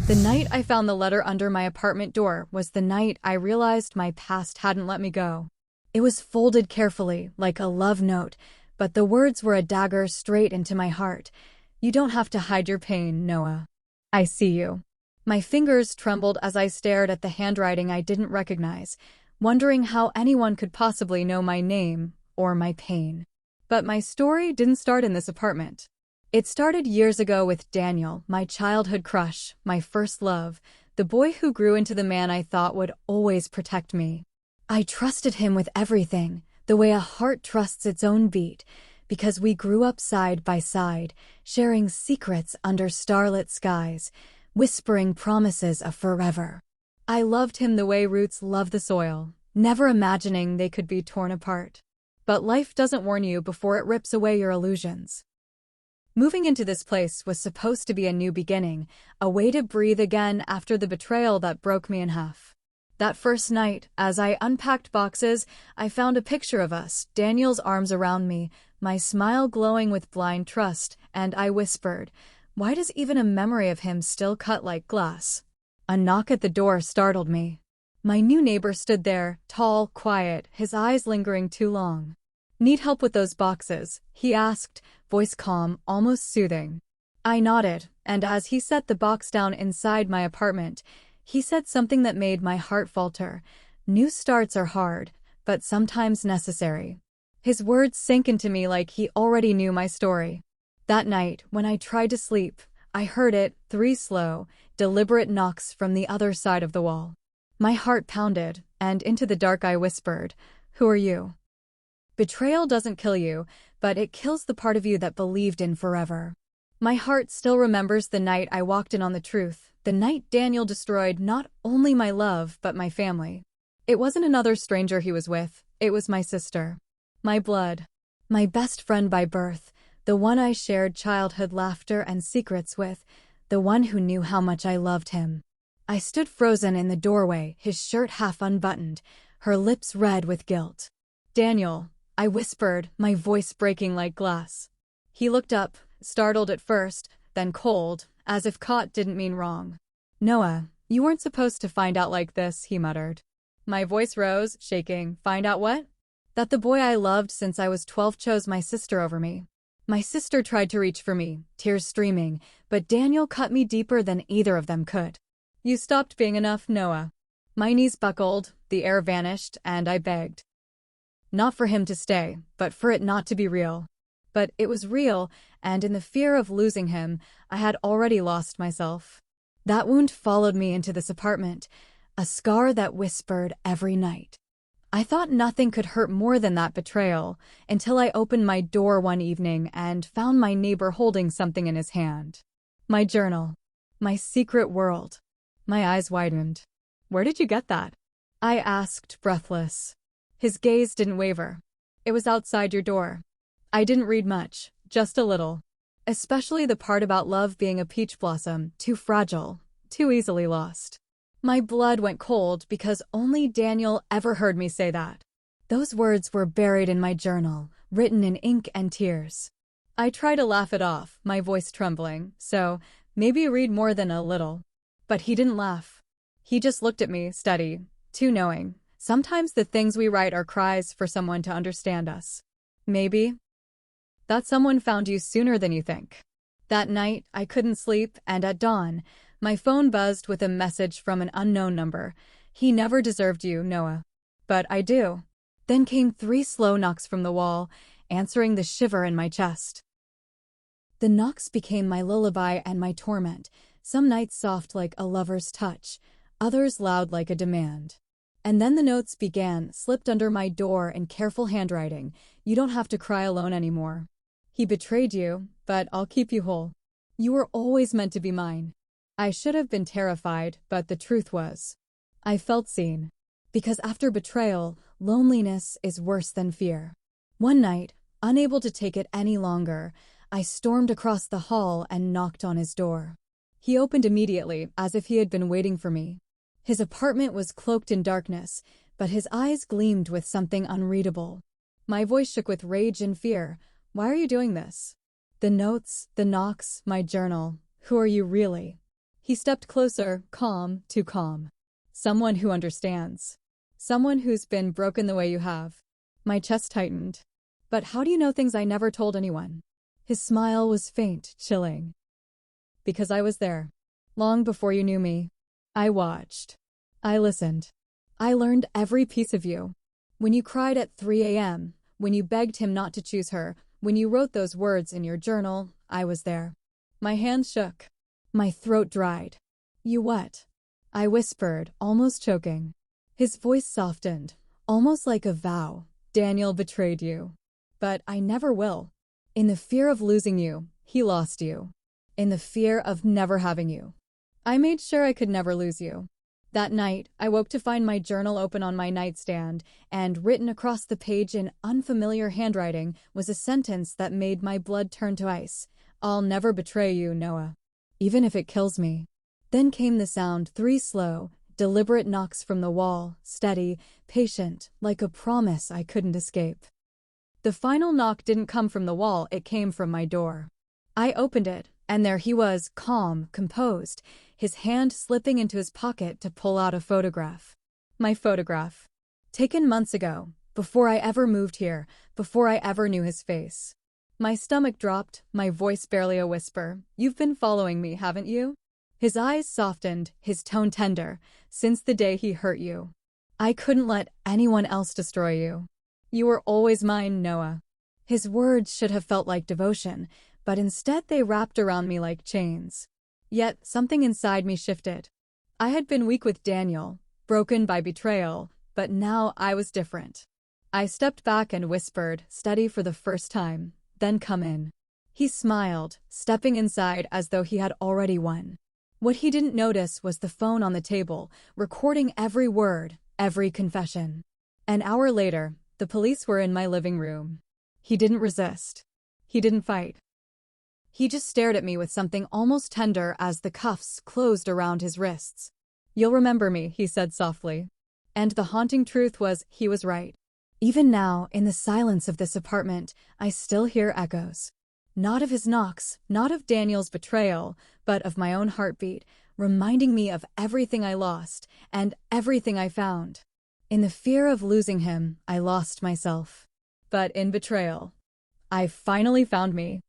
The night I found the letter under my apartment door was the night I realized my past hadn't let me go. It was folded carefully, like a love note, but the words were a dagger straight into my heart. You don't have to hide your pain, Noah. I see you. My fingers trembled as I stared at the handwriting I didn't recognize, wondering how anyone could possibly know my name or my pain. But my story didn't start in this apartment. It started years ago with Daniel, my childhood crush, my first love, the boy who grew into the man I thought would always protect me. I trusted him with everything, the way a heart trusts its own beat, because we grew up side by side, sharing secrets under starlit skies, whispering promises of forever. I loved him the way roots love the soil, never imagining they could be torn apart. But life doesn't warn you before it rips away your illusions. Moving into this place was supposed to be a new beginning, a way to breathe again after the betrayal that broke me in half. That first night, as I unpacked boxes, I found a picture of us, Daniel's arms around me, my smile glowing with blind trust, and I whispered, "Why does even a memory of him still cut like glass?" A knock at the door startled me. My new neighbor stood there, tall, quiet, his eyes lingering too long. "Need help with those boxes?" he asked, voice calm, almost soothing. I nodded, and as he set the box down inside my apartment, he said something that made my heart falter. "New starts are hard, but sometimes necessary." His words sank into me like he already knew my story. That night, when I tried to sleep, I heard it, 3 slow, deliberate knocks from the other side of the wall. My heart pounded, and into the dark I whispered, "Who are you?" Betrayal doesn't kill you, but it kills the part of you that believed in forever. My heart still remembers the night I walked in on the truth, the night Daniel destroyed not only my love but my family. It wasn't another stranger he was with, it was my sister. My blood. My best friend by birth, the one I shared childhood laughter and secrets with, the one who knew how much I loved him. I stood frozen in the doorway, his shirt half unbuttoned, her lips red with guilt. "Daniel," I whispered, my voice breaking like glass. He looked up, startled at first, then cold, as if caught didn't mean wrong. "Noah, you weren't supposed to find out like this," he muttered. My voice rose, shaking. "Find out what?" "That the boy I loved since I was 12 chose my sister over me. My sister tried to reach for me, tears streaming, but Daniel cut me deeper than either of them could." "You stopped being enough, Noah." My knees buckled, the air vanished, and I begged. Not for him to stay, but for it not to be real. But it was real, and in the fear of losing him, I had already lost myself. That wound followed me into this apartment, a scar that whispered every night. I thought nothing could hurt more than that betrayal, until I opened my door one evening and found my neighbor holding something in his hand. My journal. My secret world. My eyes widened. "Where did you get that?" I asked, breathless. His gaze didn't waver. "It was outside your door." I didn't read much, just a little. Especially the part about love being a peach blossom, too fragile, too easily lost. My blood went cold because only Daniel ever heard me say that. Those words were buried in my journal, written in ink and tears. I tried to laugh it off, my voice trembling, so maybe read more than a little. But he didn't laugh. He just looked at me, steady, too knowing. Sometimes the things we write are cries for someone to understand us. Maybe that someone found you sooner than you think. That night, I couldn't sleep, and at dawn, my phone buzzed with a message from an unknown number. "He never deserved you, Noah." "But I do." Then came 3 slow knocks from the wall, answering the shiver in my chest. The knocks became my lullaby and my torment, some nights soft like a lover's touch, others loud like a demand. And then the notes began, slipped under my door in careful handwriting. "You don't have to cry alone anymore. He betrayed you, but I'll keep you whole. You were always meant to be mine." I should have been terrified, but the truth was, I felt seen. Because after betrayal, loneliness is worse than fear. One night, unable to take it any longer, I stormed across the hall and knocked on his door. He opened immediately, as if he had been waiting for me. His apartment was cloaked in darkness, but his eyes gleamed with something unreadable. My voice shook with rage and fear. "Why are you doing this?" "The notes, the knocks, my journal. Who are you really?" He stepped closer, calm, too calm. Someone who understands. Someone who's been broken the way you have. My chest tightened. But how do you know things I never told anyone? His smile was faint, chilling. Because I was there. Long before you knew me. I watched. I listened. I learned every piece of you. When you cried at 3 a.m., when you begged him not to choose her, when you wrote those words in your journal, I was there. My hand shook. My throat dried. You what? I whispered, almost choking. His voice softened, almost like a vow. Daniel betrayed you. But I never will. In the fear of losing you, he lost you. In the fear of never having you. I made sure I could never lose you. That night, I woke to find my journal open on my nightstand, and written across the page in unfamiliar handwriting was a sentence that made my blood turn to ice. I'll never betray you, Noah. Even if it kills me. Then came the sound, 3 slow, deliberate knocks from the wall, steady, patient, like a promise I couldn't escape. The final knock didn't come from the wall, it came from my door. I opened it, and there he was, calm, composed, his hand slipping into his pocket to pull out a photograph. My photograph. Taken months ago, before I ever moved here, before I ever knew his face. My stomach dropped, my voice barely a whisper. You've been following me, haven't you? His eyes softened, his tone tender, since the day he hurt you. I couldn't let anyone else destroy you. You were always mine, Noah. His words should have felt like devotion, but instead they wrapped around me like chains. Yet something inside me shifted. I had been weak with Daniel, broken by betrayal, but now I was different. I stepped back and whispered, steady for the first time, then come in. He smiled, stepping inside as though he had already won. What he didn't notice was the phone on the table, recording every word, every confession. An hour later, the police were in my living room. He didn't resist. He didn't fight. He just stared at me with something almost tender as the cuffs closed around his wrists. You'll remember me, he said softly. And the haunting truth was, he was right. Even now, in the silence of this apartment, I still hear echoes. Not of his knocks, not of Daniel's betrayal, but of my own heartbeat, reminding me of everything I lost and everything I found. In the fear of losing him, I lost myself. But in betrayal, I finally found me.